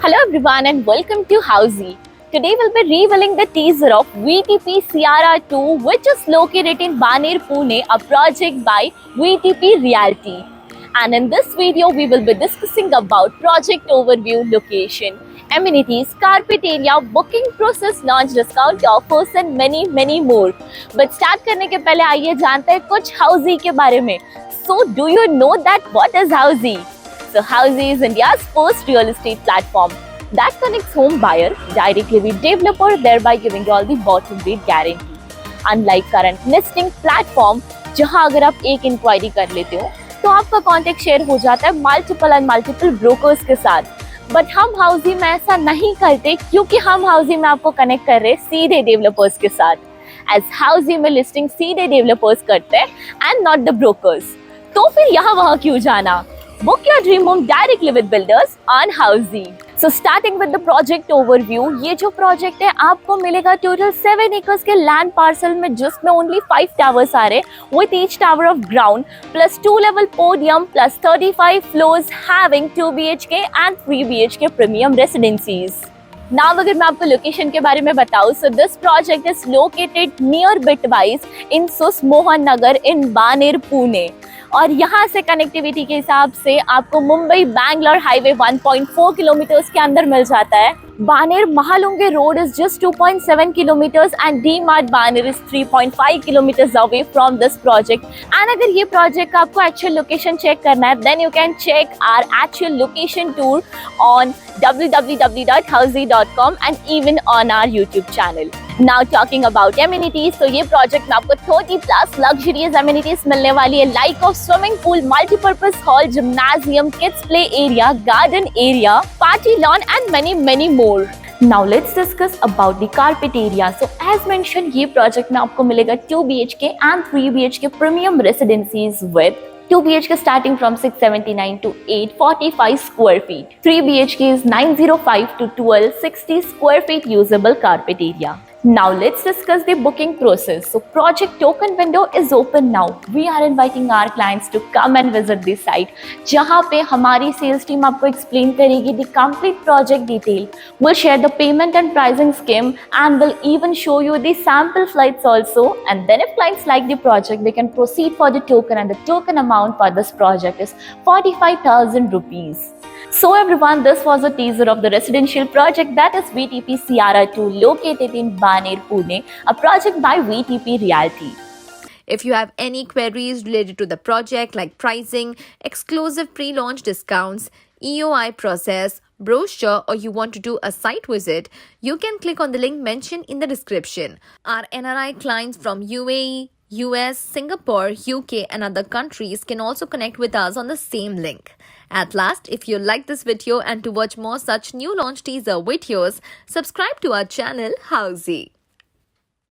Hello everyone and welcome to Housey. Today we'll be revealing the teaser of VTP Sierra 2, which is located in Baner, Pune, a project by VTP Realty. And in this video we will be discussing about project overview, location, amenities, carpet area, booking process, launch discount offers and many more. But start करने के पहले आइए जानते हैं कुछ Housey के बारे में. So do you know that what is Housey? So Housey is India's first real estate platform that connects home buyer directly with developer, thereby giving you all the bottom rate guarantee. Unlike current listing platform, जहां अगर आप एक inquiry कर लेते हो तो आपका contact share हो जाता है मल्टीपल ब्रोकर्स के साथ. बट हम हाउसी में ऐसा नहीं करते क्योंकि हम हाउसी में आपको कनेक्ट कर रहे हैं सीधे डेवलपर्स के साथ. एज हाउसी में लिस्टिंग सीधे डेवलपर्स करते हैं एंड नॉट द ब्रोकर्स. तो फिर यहाँ वहाँ क्यों जाना? Book your dream home directly with builders on Housey. So starting with the project overview, ये जो प्रोजेक्ट है आपको मिलेगा टोटल 7 एकर्स के लैंड पार्सल में, जिसमें ओनली 5 टावर्स आ रहे with each tower of ground plus 2 level podium plus 35 floors having 2 BHK and 3 BHK premium residences. Now अगर मैं आपको लोकेशन के बारे में बताऊं, so this project is located near Bitwise in Sus Mohan Nagar in Baner, Pune. और यहाँ से कनेक्टिविटी के हिसाब से आपको मुंबई बैंगलोर हाईवे 1.4 किलोमीटर्स के अंदर मिल जाता है. Baner Mahalunge road is just 2.7 kilometres and D mart Baner is 3.5 kilometres away from this project. And अगर ये प्रोजेक्ट का आपको एक्चुअल लोकेशन चेक करना है, then you can check our actual location tour on www.housey.com and even on our YouTube channel. Now talking about amenities, so ये project में आपको 30+ luxurious amenities मिलने वाली है, like of swimming pool, multipurpose hall, gymnasium, kids play area, garden area, party lawn and many more. Now let's discuss about the carpet area. So as mentioned, ये project में आपको मिलेगा 2 BHK and 3 BHK premium residencies with 2 BHK starting from 679 to 845 square feet. 3 BHK is 905 to 1260 square feet usable carpet area. Now let's discuss the booking process. So project token window is open now. We are inviting our clients to come and visit the site, जहाँ पे हमारी sales team आपको explain करेगी the complete project detail. We'll share the payment and pricing scheme and will even show you the sample flights also. And then if clients like the project, they can proceed for the token, and the token amount for this project is 45,000 rupees. So everyone, this was a teaser of the residential project that is VTP Sierra 2 located in Baner, Pune, a project by VTP Realty. If you have any queries related to the project like pricing, exclusive pre-launch discounts, EOI process, brochure, or you want to do a site visit, you can click on the link mentioned in the description. Our NRI clients from UAE, US, Singapore, UK and other countries can also connect with us on the same link. At last, if you like this video and to watch more such new launch teaser videos, subscribe to our channel Housey.